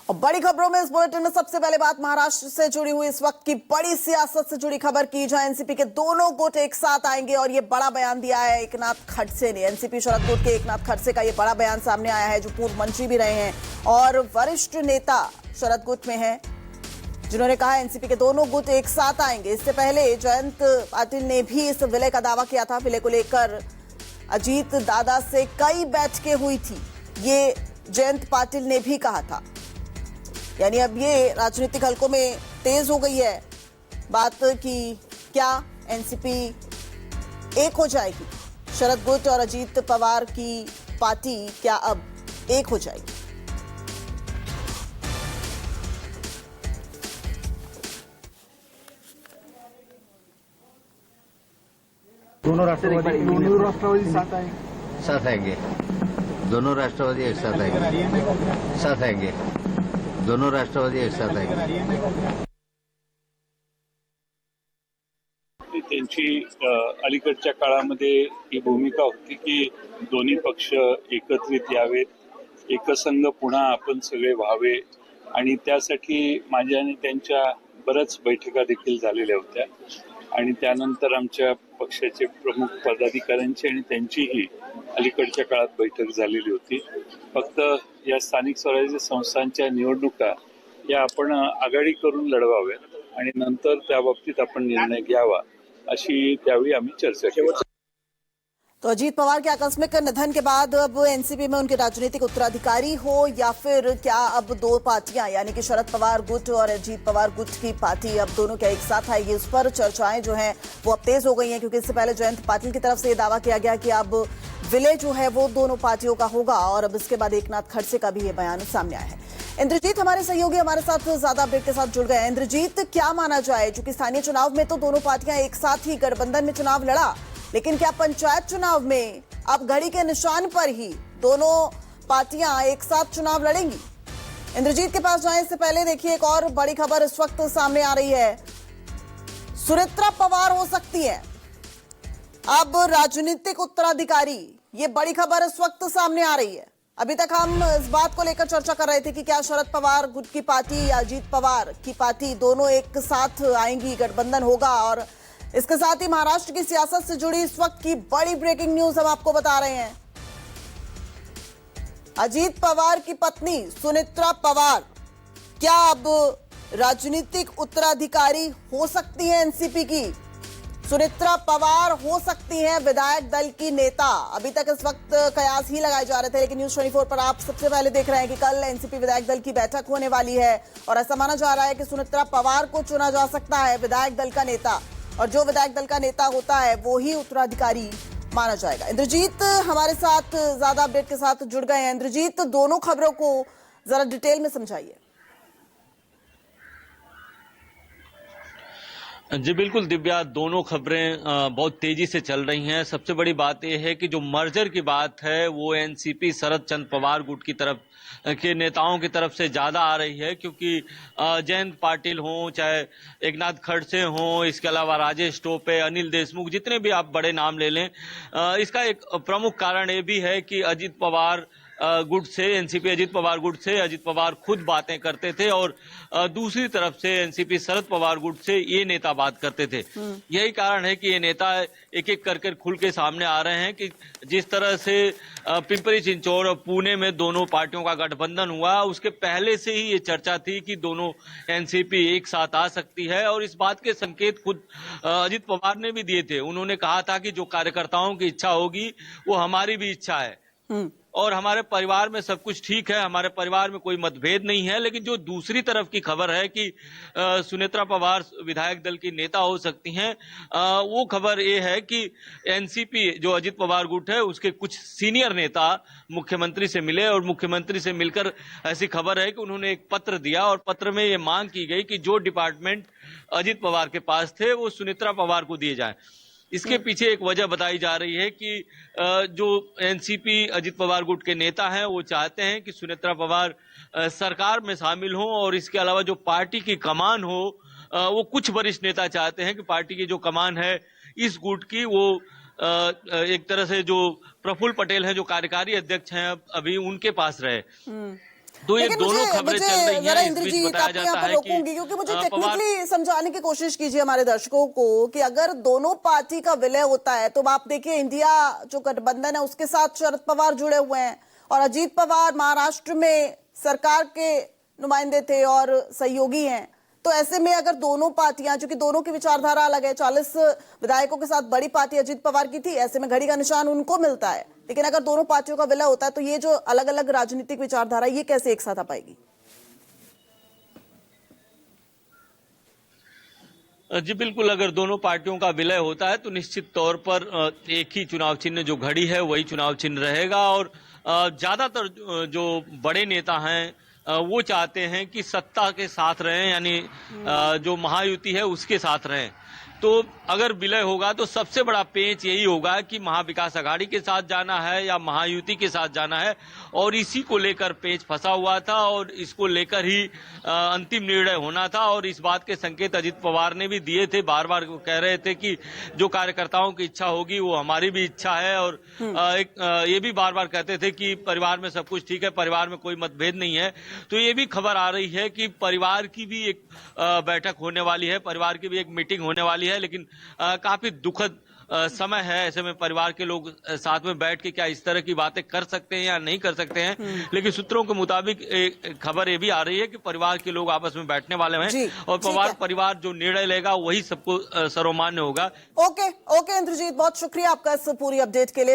और बड़ी खबरों में इस बुलेटिन में सबसे पहले बात महाराष्ट्र से जुड़ी हुई इस वक्त की बड़ी सियासत से जुड़ी खबर की, जहां एनसीपी के दोनों गुट एक साथ आएंगे और ये बड़ा बयान दिया है एकनाथ खड़से ने। एनसीपी शरद गुट के एकनाथ खड़से का ये बड़ा बयान सामने आया है, जो पूर्व मंत्री भी रहे हैं और वरिष्ठ नेता शरद गुट में हैं, जिन्होंने कहा एनसीपी के दोनों गुट एक साथ आएंगे। इससे पहले जयंत पाटिल ने भी इस विलय का दावा किया था। विलय को लेकर अजीत दादा से कई बैठकें हुई थी, ये जयंत पाटिल ने भी कहा था। यानी अब ये राजनीतिक हलकों में तेज हो गई है बात कि क्या एनसीपी एक हो जाएगी, शरद गुट और अजीत पवार की पार्टी क्या अब एक हो जाएगी। दोनों राष्ट्रवादी साथ आएंगे। दोनों राष्ट्रवादी एक साथ आएंगे। साथ आएंगे। दोनों राष्ट्रवादी एक साथ आएंगे। त्यांची अलीकडच्या काळामध्ये ही भूमिका होती की दोन्ही पक्ष एकत्रित यावेत, एकसंघ पुन्हा आपण सगळे व्हावे आणि त्यासाठी माझ्या आणि त्यांच्या बऱ्याच बैठका देखील झालेल्या होत्या आणि त्यानंतर आमच्या पक्षाचे प्रमुख पदाधिकाऱ्यांची आणि त्यांचीही अलीकडच्या काळात बैठक झालेली होती। फक्त या स्थानिक स्वराज्य संस्थांच्या निवडणुका या आपण आघाडी करून लढवाव्यात आणि नंतर त्या बाबतीत आपण निर्णय घ्यावा अशी त्यावेळी आम्ही चर्चा केली। तो अजीत पवार के आकस्मिक निधन के बाद अब एनसीपी में उनके राजनीतिक उत्तराधिकारी हो या फिर क्या अब दो पार्टियां यानी कि शरद पवार गुट और अजीत पवार गुट की पार्टी अब दोनों क्या एक साथ आएगी, उस पर चर्चाएं जो हैं वो अब तेज हो गई हैं। क्योंकि इससे पहले जयंत पाटिल की तरफ से ये दावा किया गया कि अब विलय जो है वो दोनों पार्टियों का होगा और अब इसके बाद एकनाथ खड़से का भी ये बयान सामने आया है। इंद्रजीत हमारे सहयोगी हमारे साथ ज्यादा अपडेट के साथ जुड़ गए हैं। इंद्रजीत, क्या माना जाए, चूंकि स्थानीय चुनाव में तो दोनों पार्टियां एक साथ ही गठबंधन में चुनाव लड़ा, लेकिन क्या पंचायत चुनाव में अब घड़ी के निशान पर ही दोनों पार्टियां एक साथ चुनाव लड़ेंगी? इंद्रजीत के पास जाने से पहले देखिए एक और बड़ी खबर इस वक्त सामने आ रही है। सुनेत्रा पवार हो सकती है अब राजनीतिक उत्तराधिकारी, ये बड़ी खबर इस वक्त सामने आ रही है। अभी तक हम इस बात को लेकर चर्चा कर रहे थे कि क्या शरद पवार गुट की पार्टी या अजीत पवार की पार्टी दोनों एक साथ आएंगी, गठबंधन होगा। और इसके साथ ही महाराष्ट्र की सियासत से जुड़ी इस वक्त की बड़ी ब्रेकिंग न्यूज हम आपको बता रहे हैं। अजीत पवार की पत्नी सुनेत्रा पवार क्या अब राजनीतिक उत्तराधिकारी हो सकती है एनसीपी की? सुनेत्रा पवार हो सकती हैं विधायक दल की नेता। अभी तक इस वक्त कयास ही लगाए जा रहे थे, लेकिन न्यूज 24 पर आप सबसे पहले देख रहे हैं कि कल एनसीपी विधायक दल की बैठक होने वाली है और ऐसा माना जा रहा है कि सुनेत्रा पवार को चुना जा सकता है विधायक दल का नेता, और जो विधायक दल का नेता होता है वो ही उत्तराधिकारी माना जाएगा। इंद्रजीत हमारे साथ ज्यादा अपडेट के साथ जुड़ गए हैं। इंद्रजीत, दोनों खबरों को जरा डिटेल में समझाइए। जी बिल्कुल दिव्या, दोनों खबरें बहुत तेजी से चल रही हैं। सबसे बड़ी बात यह है कि जो मर्जर की बात है वो एनसीपी शरद चंद्र पवार गुट की तरफ के नेताओं की तरफ से ज्यादा आ रही है, क्योंकि जयंत पाटिल हों, चाहे एकनाथ खड़से हों, इसके अलावा राजेश टोपे, अनिल देशमुख, जितने भी आप बड़े नाम ले लें, इसका एक प्रमुख कारण ये भी है कि अजीत पवार गुट से, एनसीपी अजीत पवार गुट से अजीत पवार खुद बातें करते थे और दूसरी तरफ से एनसीपी शरद पवार गुट से ये नेता बात करते थे। यही कारण है कि ये नेता एक एक करके खुल के सामने आ रहे हैं कि जिस तरह से पिंपरी चिंचौड़ और पुणे में दोनों पार्टियों का गठबंधन हुआ, उसके पहले से ही ये चर्चा थी कि दोनों एनसीपी एक साथ आ सकती है और इस बात के संकेत खुद अजीत पवार ने भी दिए थे। उन्होंने कहा था कि जो कार्यकर्ताओं की इच्छा होगी वो हमारी भी इच्छा है और हमारे परिवार में सब कुछ ठीक है, हमारे परिवार में कोई मतभेद नहीं है। लेकिन जो दूसरी तरफ की खबर है कि सुनेत्रा पवार विधायक दल की नेता हो सकती हैं, वो खबर ये है कि एनसीपी जो अजीत पवार गुट है उसके कुछ सीनियर नेता मुख्यमंत्री से मिले और मुख्यमंत्री से मिलकर ऐसी खबर है कि उन्होंने एक पत्र दिया और पत्र में ये मांग की गई कि जो डिपार्टमेंट अजीत पवार के पास थे वो सुनेत्रा पवार को दिए जाए। इसके पीछे एक वजह बताई जा रही है कि जो एनसीपी अजीत पवार गुट के नेता हैं वो चाहते हैं कि सुनेत्रा पवार सरकार में शामिल हों और इसके अलावा जो पार्टी की कमान हो, वो कुछ वरिष्ठ नेता चाहते हैं कि पार्टी की जो कमान है इस गुट की वो एक तरह से जो प्रफुल्ल पटेल हैं जो कार्यकारी अध्यक्ष हैं अभी उनके पास रहे। तो ये लेकिन दोनों खबरें चल रही जरा हैं। इस बीच इंद्रजीत बताया आपको यहाँ जाता पर है रोकूंगी क्योंकि मुझे पवार टेक्निकली समझाने की कोशिश कीजिए हमारे दर्शकों को कि अगर दोनों पार्टी का विलय होता है तो आप देखिए इंडिया जो गठबंधन है उसके साथ शरद पवार जुड़े हुए हैं और अजीत पवार महाराष्ट्र में सरकार के नुमाइंदे थे और सहयोगी हैं। तो ऐसे में अगर दोनों पार्टियां, चूंकि दोनों की विचारधारा अलग है, 40 विधायकों के साथ बड़ी पार्टी अजीत पवार की थी, ऐसे में घड़ी का निशान उनको मिलता है। लेकिन अगर दोनों पार्टियों का विलय होता है तो ये जो अलग अलग राजनीतिक विचारधारा ये कैसे एक साथ आ पाएगी? जी बिल्कुल, अगर दोनों पार्टियों का विलय होता है तो निश्चित तौर पर एक ही चुनाव चिन्ह जो घड़ी है वही चुनाव चिन्ह रहेगा और ज्यादातर जो बड़े नेता हैं वो चाहते हैं कि सत्ता के साथ रहें, यानी जो महायुति है उसके साथ रहें। तो अगर विलय होगा तो सबसे बड़ा पेंच यही होगा कि महाविकास अघाड़ी के साथ जाना है या महायुति के साथ जाना है, और इसी को लेकर पेंच फंसा हुआ था और इसको लेकर ही अंतिम निर्णय होना था। और इस बात के संकेत अजित पवार ने भी दिए थे, बार बार कह रहे थे कि जो कार्यकर्ताओं की इच्छा होगी वो हमारी भी इच्छा है। और ये भी बार बार कहते थे कि परिवार में सब कुछ ठीक है, परिवार में कोई मतभेद नहीं है। तो ये भी खबर आ रही है कि परिवार की भी एक बैठक होने वाली है, परिवार की भी एक मीटिंग होने वाली है। लेकिन काफी दुखद समय है, ऐसे में परिवार के लोग साथ में बैठ के क्या इस तरह की बातें कर सकते हैं या नहीं कर सकते हैं। लेकिन सूत्रों के मुताबिक खबर ये भी आ रही है कि परिवार के लोग आपस में बैठने वाले हैं और पवार परिवार जो निर्णय लेगा वही सबको सर्वमान्य होगा। ओके इंद्रजीत, बहुत शुक्रिया आपका इस पूरी अपडेट के लिए।